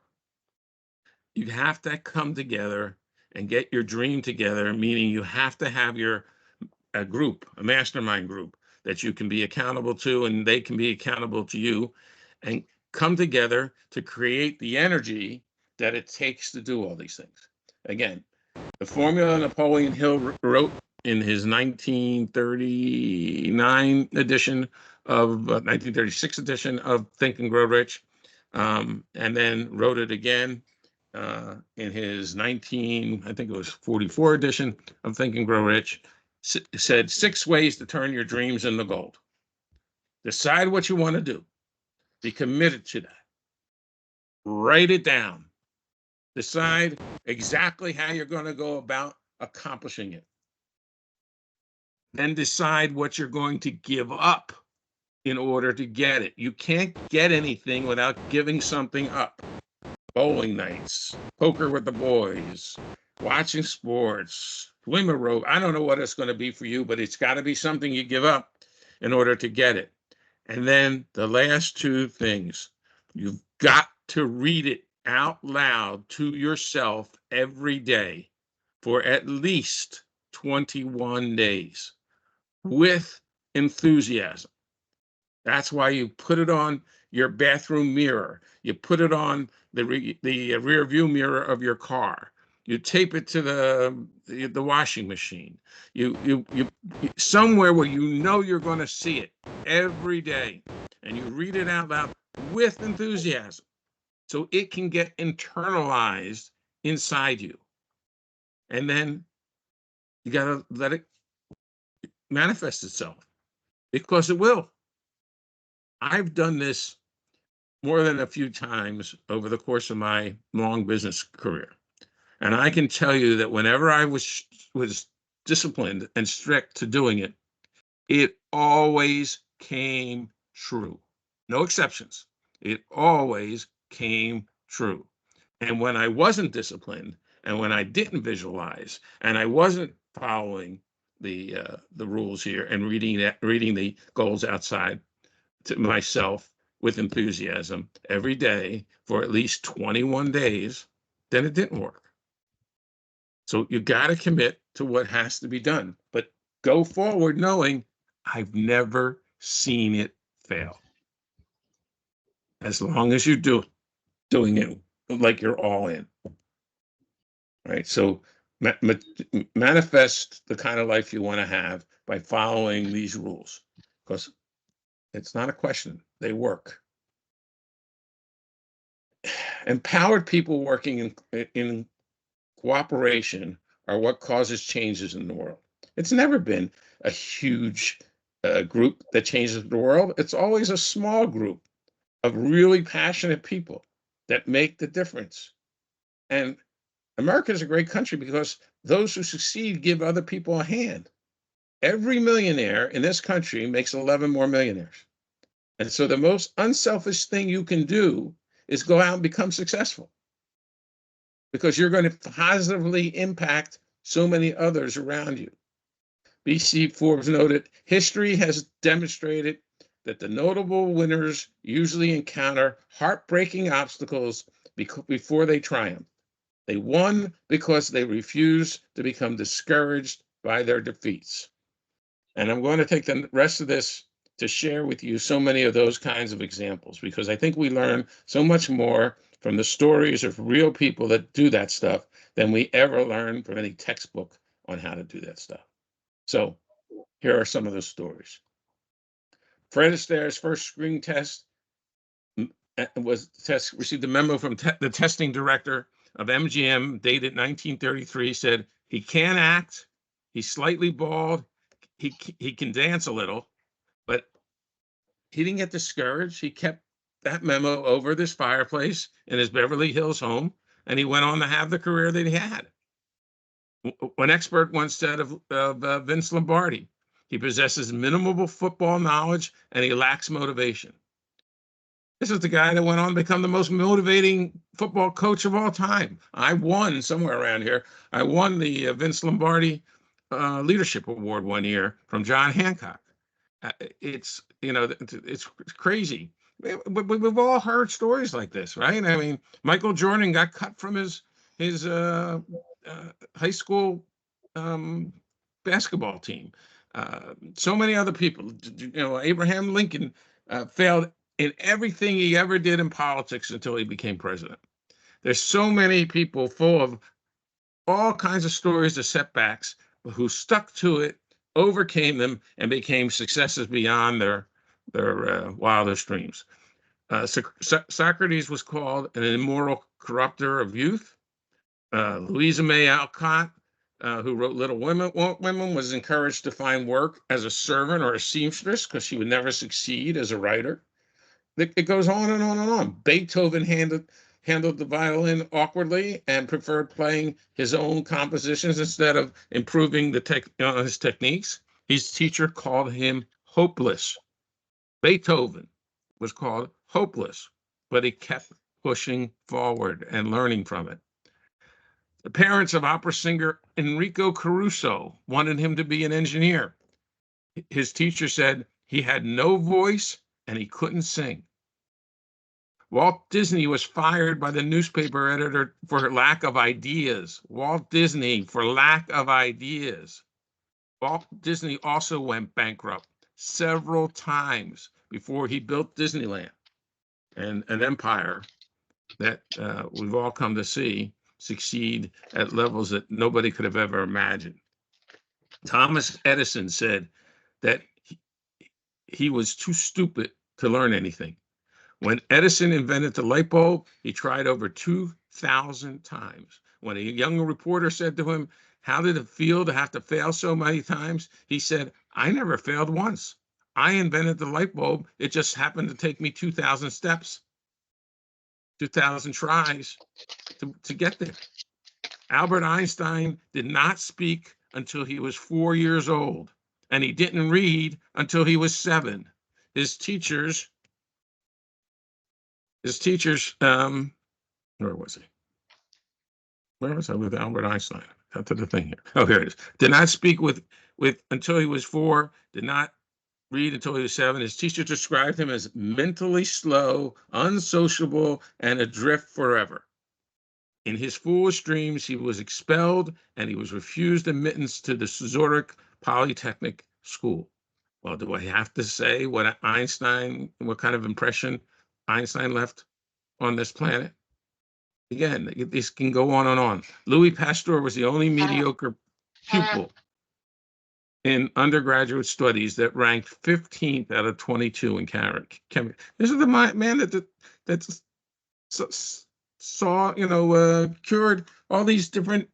you have to come together and get your dream together, meaning you have to have a group, a mastermind group that you can be accountable to, and they can be accountable to you, and come together to create the energy that it takes to do all these things. Again, the formula Napoleon Hill wrote in his 1939 edition of 1936 edition of Think and Grow Rich, and then wrote it again in his I think it was 44 edition of Think and Grow Rich, said 6 ways to turn your dreams into gold. Decide what you want to do. Be committed to that. Write it down. Decide exactly how you're going to go about accomplishing it. Then decide what you're going to give up in order to get it. You can't get anything without giving something up. Bowling nights, poker with the boys, watching sports, swimmer rope. I don't know what it's going to be for you, but it's got to be something you give up in order to get it. And then the last 2 things, you've got to read it out loud to yourself every day for at least 21 days with enthusiasm. That's why you put it on your bathroom mirror. You put it on the rear view mirror of your car. You tape it to the washing machine. You somewhere where you know you're going to see it every day, and you read it out loud with enthusiasm, so it can get internalized inside you. And then you got to let it manifest itself, because it will. I've done this more than a few times over the course of my long business career. And I can tell you that whenever I was disciplined and strict to doing it, it always came true. No exceptions. It always came true. And when I wasn't disciplined, and when I didn't visualize, and I wasn't following the rules here and reading the goals outside to myself with enthusiasm every day for at least 21 days, then it didn't work. So you got to commit to what has to be done, but go forward knowing I've never seen it fail. As long as you're doing it like you're all in. Right? So manifest the kind of life you want to have by following these rules, because it's not a question. They work. Empowered people working in cooperation are what causes changes in the world. It's never been a huge group that changes the world. It's always a small group of really passionate people that make the difference. And America is a great country because those who succeed give other people a hand. Every millionaire in this country makes 11 more millionaires. And so the most unselfish thing you can do is go out and become successful, because you're going to positively impact so many others around you. B.C. Forbes noted, history has demonstrated that the notable winners usually encounter heartbreaking obstacles before they triumph. They won because they refused to become discouraged by their defeats. And I'm going to take the rest of this to share with you so many of those kinds of examples, because I think we learn so much more from the stories of real people that do that stuff than we ever learn from any textbook on how to do that stuff. So Here are some of the stories. Fred Astaire's first screen test received a memo from the testing director of MGM dated 1933, said he can't act, he's slightly bald, he can dance a little, but he didn't get discouraged. He kept that memo over this fireplace in his Beverly Hills home, and he went on to have the career that he had. One expert once said of Vince Lombardi, he possesses minimal football knowledge and he lacks motivation. This is the guy that went on to become the most motivating football coach of all time. I won somewhere around here. I won the Vince Lombardi Leadership Award one year from John Hancock. It's crazy. We've all heard stories like this, right? I mean, Michael Jordan got cut from his high school basketball team. So many other people. Abraham Lincoln failed in everything he ever did in politics until he became president. There's so many people full of all kinds of stories of setbacks who stuck to it, overcame them, and became successes beyond their wildest dreams. Socrates was called an immoral corrupter of youth. Louisa May Alcott, who wrote Little Women, was encouraged to find work as a servant or a seamstress because she would never succeed as a writer. It goes on and on and on. Beethoven handled the violin awkwardly and preferred playing his own compositions instead of improving his techniques. His teacher called him hopeless. Beethoven was called hopeless, but he kept pushing forward and learning from it. The parents of opera singer Enrico Caruso wanted him to be an engineer. His teacher said he had no voice and he couldn't sing. Walt Disney was fired by the newspaper editor for lack of ideas. Walt Disney for lack of ideas. Walt Disney also went bankrupt several times before he built Disneyland, and an empire that we've all come to see succeed at levels that nobody could have ever imagined. Thomas Edison said that he was too stupid to learn anything. When Edison invented the light bulb, he tried over 2,000 times. When a young reporter said to him, "How did it feel to have to fail so many times?" he said, "I never failed once. I invented the light bulb. It just happened to take me 2,000 steps, 2,000 tries to get there." Albert Einstein did not speak until he was 4 years old, and he didn't read until he was 7. His teachers, where was he? Where was I with Albert Einstein? Got to the thing here. Oh, here it is. Did not speak with until he was 4, did not read until he was 7. His teacher described him as mentally slow, unsociable, and adrift forever. In his foolish dreams, he was expelled and he was refused admittance to the Zurich Polytechnic School. Well, do I have to say what kind of impression Einstein left on this planet? Again, this can go on and on. Louis Pasteur was the only mediocre pupil in undergraduate studies that ranked 15th out of 22 in chemistry. This is the man that saw, cured all these different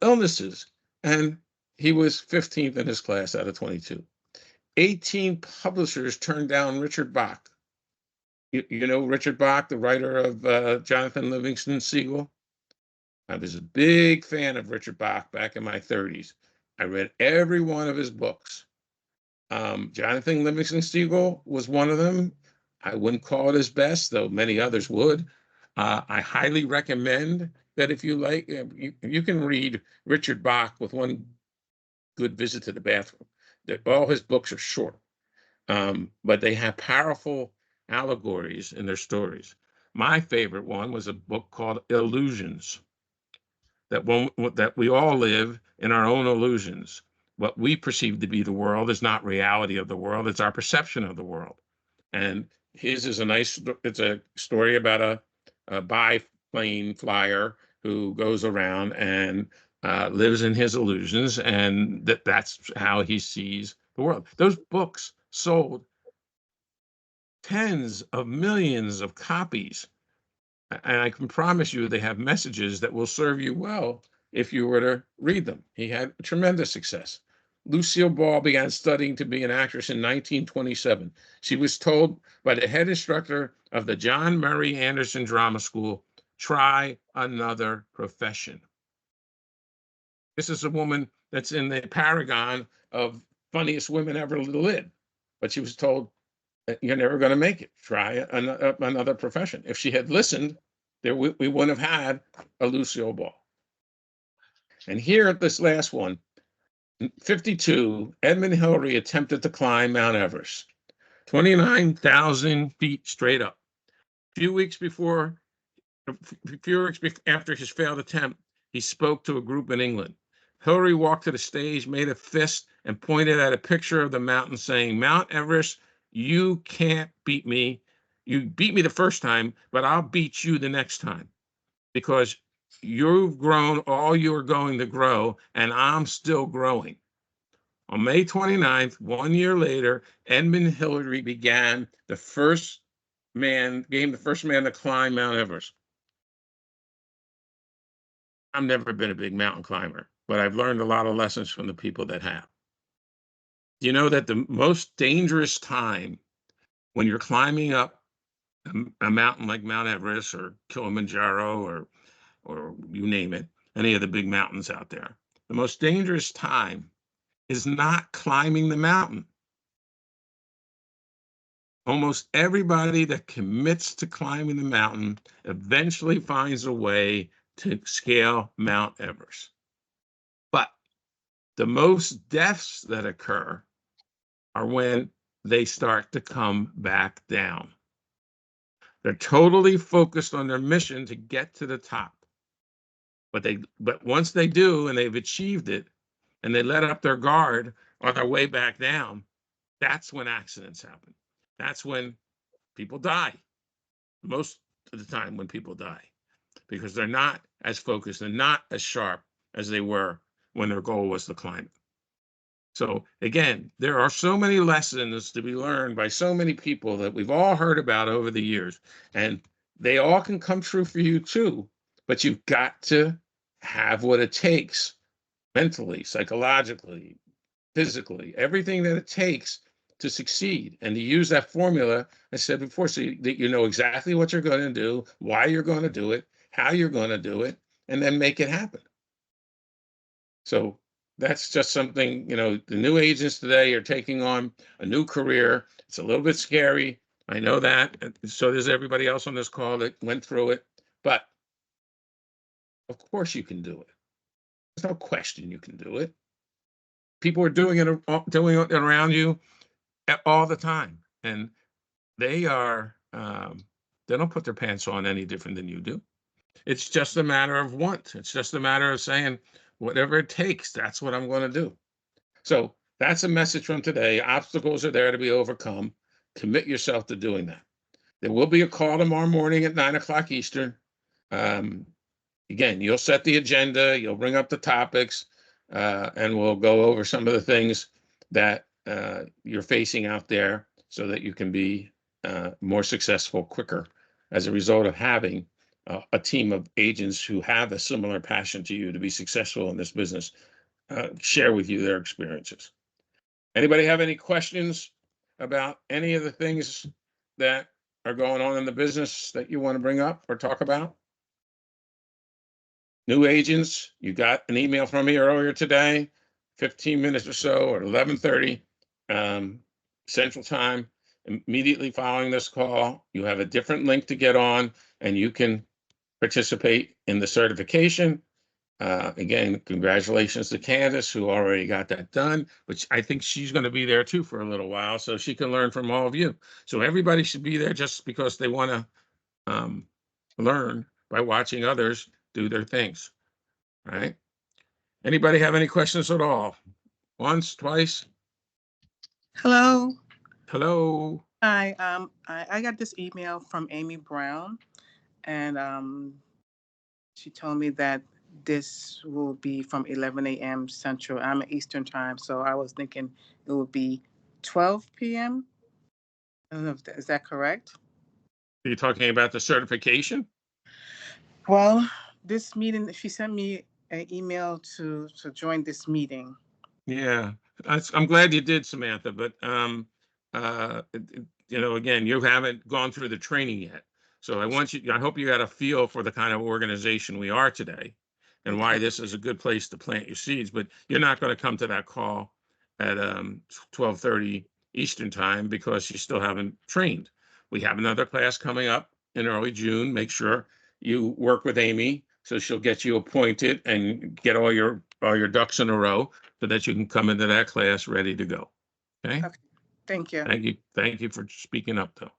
illnesses, and he was 15th in his class out of 22. 18 publishers turned down Richard Bach. You know Richard Bach, the writer of Jonathan Livingston Seagull? I was a big fan of Richard Bach back in my 30s. I read every one of his books. Jonathan Livingston Seagull was one of them. I wouldn't call it his best, though many others would. I highly recommend that if you like, you can read Richard Bach with one good visit to the bathroom. All his books are short, but they have powerful allegories in their stories. My favorite one was a book called Illusions, that we all live in our own illusions. What we perceive to be the world is not reality of the world, it's our perception of the world. And his is it's a story about a biplane flyer who goes around and lives in his illusions, and that's how he sees the world. Those books sold tens of millions of copies, and I can promise you they have messages that will serve you well if you were to read them. He had tremendous success. Lucille Ball began studying to be an actress in 1927. She was told by the head instructor of the John Murray Anderson Drama School, try another profession. This is a woman that's in the paragon of funniest women ever lived. But she was told, you're never going to make it. Try another profession. If she had listened, we wouldn't have had a Lucille Ball. And here at this last one, 52, Edmund Hillary attempted to climb Mount Everest, 29,000 feet straight up. A few weeks after his failed attempt, he spoke to a group in England. Hillary walked to the stage, made a fist, and pointed at a picture of the mountain, saying, Mount Everest, you can't beat me. You beat me the first time, but I'll beat you the next time, because you've grown all you're going to grow, and I'm still growing. On May 29th, 1 year later, Edmund Hillary became the first man to climb Mount Everest. I've never been a big mountain climber, but I've learned a lot of lessons from the people that have. You know that the most dangerous time when you're climbing up a mountain like Mount Everest or Kilimanjaro or you name it, any of the big mountains out there, the most dangerous time is not climbing the mountain. Almost everybody that commits to climbing the mountain eventually finds a way to scale Mount Everest. But the most deaths that occur are when they start to come back down. They're totally focused on their mission to get to the top. But once they do and they've achieved it and they let up their guard on their way back down, that's when accidents happen. That's when people die. Most of the time when people die, because they're not as focused and not as sharp as they were when their goal was to climb. So again, there are so many lessons to be learned by so many people that we've all heard about over the years, and they all can come true for you too, but you've got to have what it takes mentally, psychologically, physically, everything that it takes to succeed, and to use that formula I said before, so that you know exactly what you're going to do, why you're going to do it, how you're going to do it, and then make it happen. So that's just something, the new agents today are taking on a new career. It's a little bit scary. I know that. So does everybody else on this call that went through it. But of course you can do it. There's no question you can do it. People are doing it around you all the time. And they don't put their pants on any different than you do. It's just a matter of want. It's just a matter of saying, whatever it takes, that's what I'm going to do. So that's a message from today. Obstacles are there to be overcome. Commit yourself to doing that. There will be a call tomorrow morning at 9:00 Eastern. Again, you'll set the agenda, you'll bring up the topics, and we'll go over some of the things that you're facing out there so that you can be more successful quicker as a result of having a team of agents who have a similar passion to you to be successful in this business, share with you their experiences. Anybody have any questions about any of the things that are going on in the business that you want to bring up or talk about? New agents, you got an email from me earlier today, 15 minutes or so, or 11:30 Central Time. Immediately following this call, you have a different link to get on, and you can participate in the certification. Again, congratulations to Candace, who already got that done, which I think she's going to be there too for a little while, so she can learn from all of you. So everybody should be there just because they want to learn by watching others do their things. All right. Anybody have any questions at all? Once, twice? Hello. Hello. Hi. I got this email from Amy Brown, and she told me that this will be from 11 a.m. Central. I'm at Eastern time, so I was thinking it would be 12 p.m. I don't know if is that correct? Are you talking about the certification? Well, this meeting, she sent me an email to join this meeting. Yeah, I'm glad you did, Samantha, but again, you haven't gone through the training yet. So I hope you got a feel for the kind of organization we are today and why Okay. this is a good place to plant your seeds, but you're not going to come to that call at 12:30 Eastern time because you still haven't trained. We have another class coming up in early June. Make sure you work with Amy so she'll get you appointed and get all your ducks in a row so that you can come into that class ready to go. Okay? Okay. Thank you. Thank you. Thank you for speaking up, though.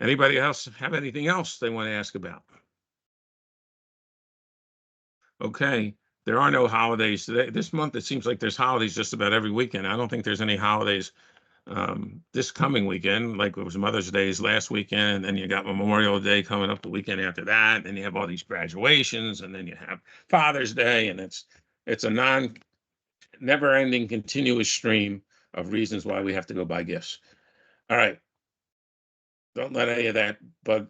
Anybody else have anything else they want to ask about? Okay. There are no holidays today. This month, it seems like there's holidays just about every weekend. I don't think there's any holidays this coming weekend, like it was Mother's Day's last weekend, and then you got Memorial Day coming up the weekend after that, and you have all these graduations, and then you have Father's Day, and it's a never-ending continuous stream of reasons why we have to go buy gifts. All right. Don't let any of that bug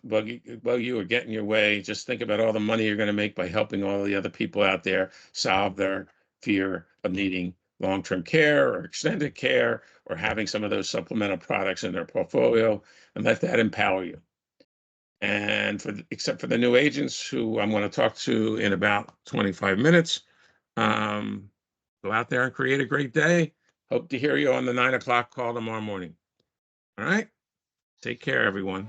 you or get in your way. Just think about all the money you're going to make by helping all the other people out there solve their fear of needing long-term care or extended care or having some of those supplemental products in their portfolio, and let that empower you. And except for the new agents who I'm going to talk to in about 25 minutes, go out there and create a great day. Hope to hear you on the 9 o'clock call tomorrow morning. All right. Take care, everyone.